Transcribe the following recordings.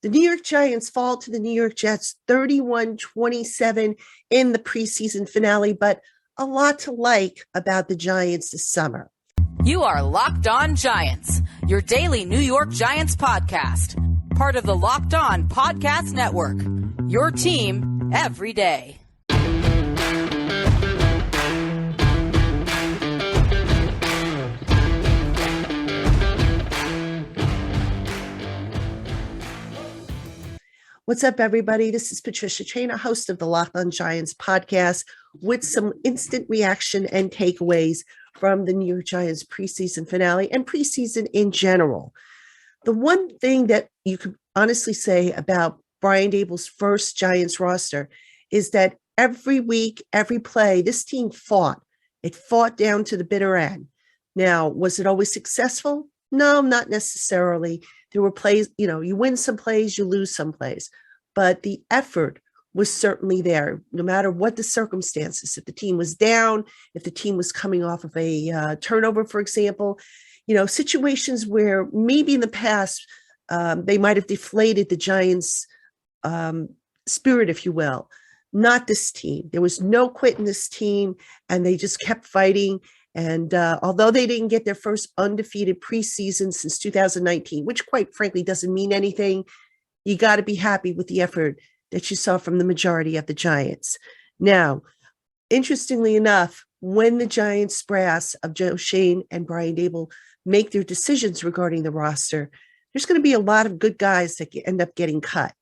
The New York Giants fall to the New York Jets 31-27 in the preseason finale, but a lot to like about the Giants this summer. You are Locked On Giants, your daily New York Giants podcast. Part of the Locked On Podcast Network, your team every day. What's up, everybody? This is Patricia Traina, host of the LockedOn Giants podcast, with some instant reaction and takeaways from the New York Giants preseason finale and preseason in general. The one thing that you could honestly say about Brian Daboll's first Giants roster is that every week, every play, this team fought. It fought down to the bitter end. Now, was it always successful? No, not necessarily. There were plays, you win some plays, you lose some plays, but the effort was certainly there, no matter what the circumstances. If the team was down, if the team was coming off of a turnover, for example, situations where maybe in the past they might have deflated the Giants' spirit, if you will. Not this team. There was no quit in this team, and they just kept fighting. And although they didn't get their first undefeated preseason since 2019, which quite frankly doesn't mean anything, you got to be happy with the effort that you saw from the majority of the Giants. Now, interestingly enough, when the Giants brass of Joe Schoen and Brian Daboll make their decisions regarding the roster, there's going to be a lot of good guys that end up getting cut.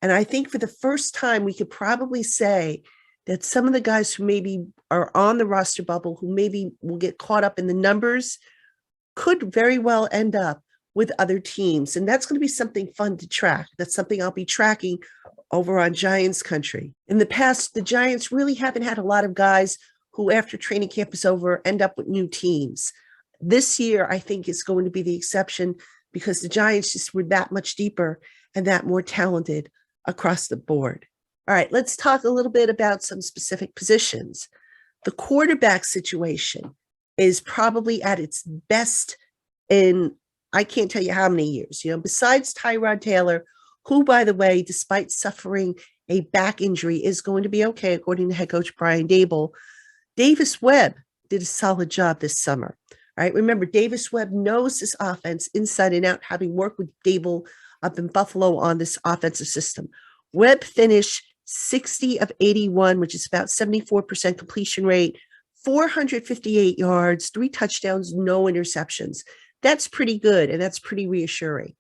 And I think for the first time, we could probably say that some of the guys who maybe are on the roster bubble, who maybe will get caught up in the numbers, could very well end up with other teams. And that's going to be something fun to track. That's something I'll be tracking over on Giants country. In the past, the Giants really haven't had a lot of guys who, after training camp is over, end up with new teams. This year, I think, is going to be the exception because the Giants just were that much deeper and that more talented across the board. All right, let's talk a little bit about some specific positions. The quarterback situation is probably at its best in, I can't tell you how many years, besides Tyrod Taylor, who, by the way, despite suffering a back injury, is going to be okay, according to head coach Brian Daboll. Davis Webb did a solid job this summer. All right, remember, Davis Webb knows this offense inside and out, having worked with Daboll up in Buffalo on this offensive system. Webb finished 60 of 81, which is about 74% completion rate, 458 yards, 3 touchdowns, no interceptions. That's pretty good, and that's pretty reassuring.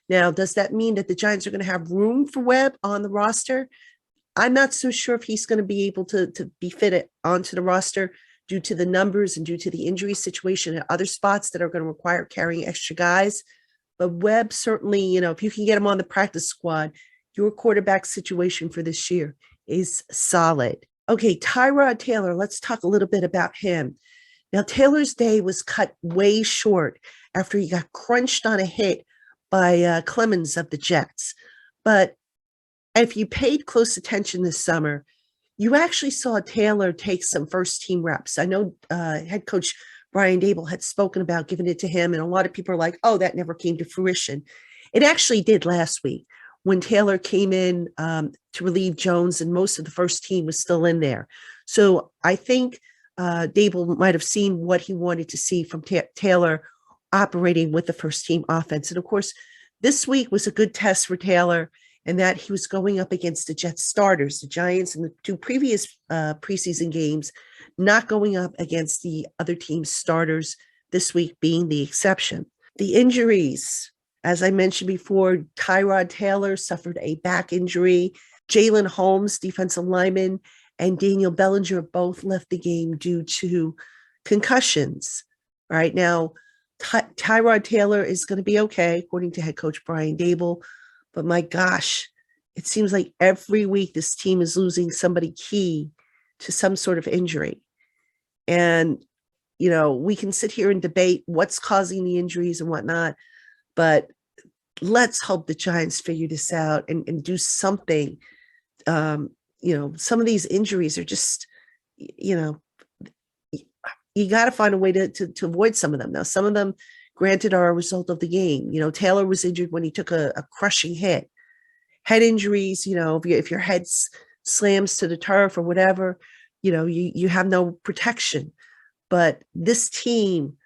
Now, does that mean that the Giants are going to have room for Webb on the roster? I'm not so sure if he's going to be able to be fitted onto the roster due to the numbers and due to the injury situation at other spots that are going to require carrying extra guys. But Webb certainly, if you can get him on the practice squad, your quarterback situation for this year is solid. Okay, Tyrod Taylor, let's talk a little bit about him. Now, Taylor's day was cut way short after he got crunched on a hit by Clemens of the Jets. But if you paid close attention this summer, you actually saw Taylor take some first-team reps. I know head coach Brian Daboll had spoken about giving it to him, and a lot of people are like, oh, that never came to fruition. It actually did last week when Taylor came in to relieve Jones, and most of the first team was still in there. So I think Daboll might have seen what he wanted to see from Taylor operating with the first team offense. And of course, this week was a good test for Taylor in that he was going up against the Jets starters, the Giants in the 2 previous preseason games, not going up against the other team's starters, this week being the exception. The injuries, as I mentioned before, Tyrod Taylor suffered a back injury. Jalen Holmes, defensive lineman, and Danielle Bellinger both left the game due to concussions. All right, now, Tyrod Taylor is going to be okay, according to head coach Brian Daboll. But my gosh, it seems like every week this team is losing somebody key to some sort of injury. And, we can sit here and debate what's causing the injuries and whatnot, but let's hope the Giants figure this out and do something. Some of these injuries are just, you got to find a way to avoid some of them. Now, some of them, granted, are a result of the game. Taylor was injured when he took a crushing hit. head injuries, if your head slams to the turf or whatever, you have no protection. But this team,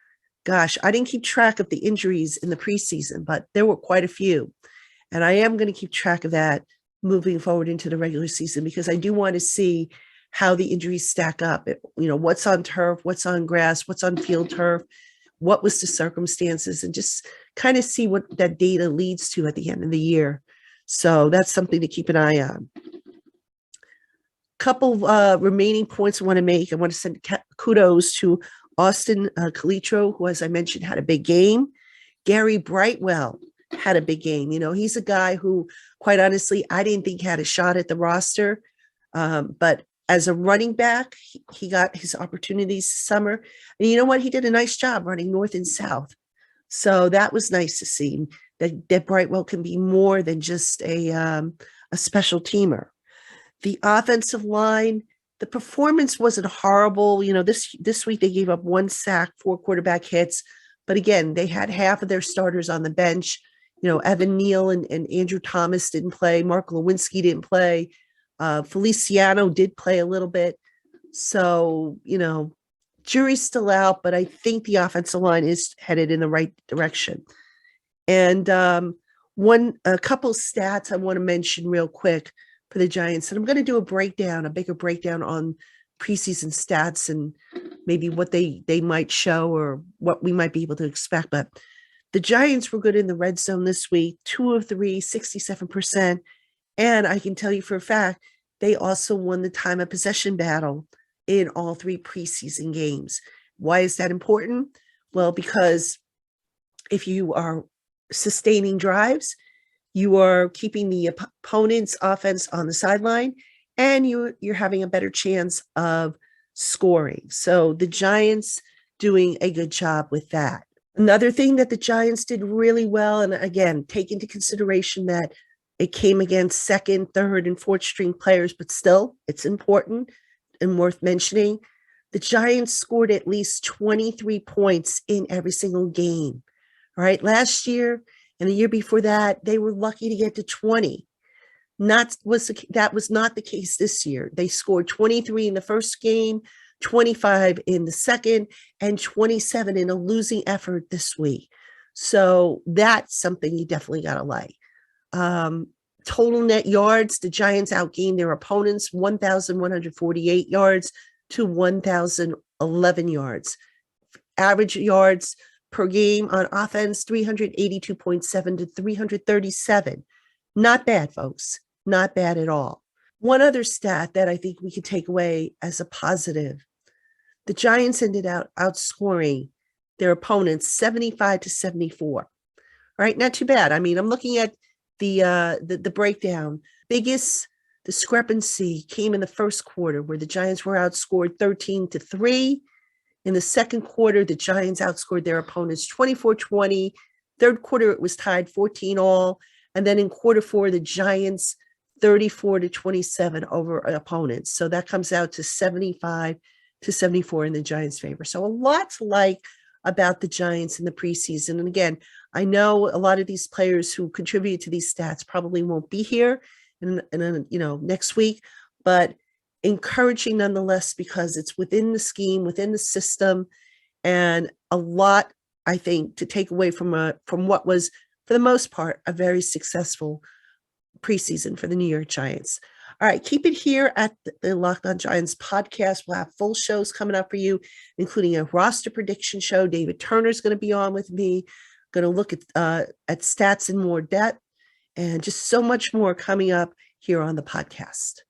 gosh, I didn't keep track of the injuries in the preseason, but there were quite a few. And I am going to keep track of that moving forward into the regular season, because I do want to see how the injuries stack up. What's on turf, what's on grass, what's on field turf, what was the circumstances, and just kind of see what that data leads to at the end of the year. So that's something to keep an eye on. Couple remaining points I want to make. I want to send kudos to Austin Calitro, who, as I mentioned, had a big game. Gary Brightwell had a big game. He's a guy who, quite honestly, I didn't think had a shot at the roster. But as a running back, he got his opportunities this summer. And you know what? He did a nice job running north and south. So that was nice to see that Brightwell can be more than just a special teamer. The offensive line, the performance wasn't horrible. This week they gave up 1 sack, 4 quarterback hits. But again, they had half of their starters on the bench. Evan Neal and Andrew Thomas didn't play. Mark Lewinsky didn't play. Feliciano did play a little bit. So, jury's still out, but I think the offensive line is headed in the right direction. And a couple stats I want to mention real quick for the Giants. And I'm going to do a bigger breakdown on preseason stats and maybe what they might show or what we might be able to expect. But the Giants were good in the red zone this week, 2 of 3, 67%. And I can tell you for a fact, they also won the time of possession battle in all 3 preseason games. Why is that important? Well, because if you are sustaining drives, you are keeping the opponent's offense on the sideline, and you're having a better chance of scoring. So the Giants doing a good job with that. Another thing that the Giants did really well, and again, take into consideration that it came against second, third, and fourth string players, but still, it's important and worth mentioning. The Giants scored at least 23 points in every single game. All right, last year and the year before that, they were lucky to get to 20. That was not the case this year. They scored 23 in the first game, 25 in the second, and 27 in a losing effort this week. So that's something you definitely got to like. Total net yards, the Giants outgained their opponents 1,148 yards to 1,011 yards. Average yards per game on offense, 382.7 to 337. Not bad, folks. Not bad at all. One other stat that I think we could take away as a positive, the Giants ended out outscoring their opponents 75 to 74. All right, not too bad. I mean, I'm looking at the breakdown. Biggest discrepancy came in the first quarter, where the Giants were outscored 13 to 3. In the second quarter, the Giants outscored their opponents 24-20. Third quarter, it was tied 14 all. And then in quarter 4, the Giants 34 to 27 over opponents. So that comes out to 75 to 74 in the Giants' favor. So a lot to like about the Giants in the preseason. And again, I know a lot of these players who contribute to these stats probably won't be here in next week, but encouraging nonetheless, because it's within the scheme, within the system, and a lot, I think, to take away from what was, for the most part, a very successful preseason for the New York Giants. All right, keep it here at the Locked On Giants podcast. We'll have full shows coming up for you, including a roster prediction show. David Turner's going to be on with me. Going to look at stats in more depth, and just so much more coming up here on the podcast.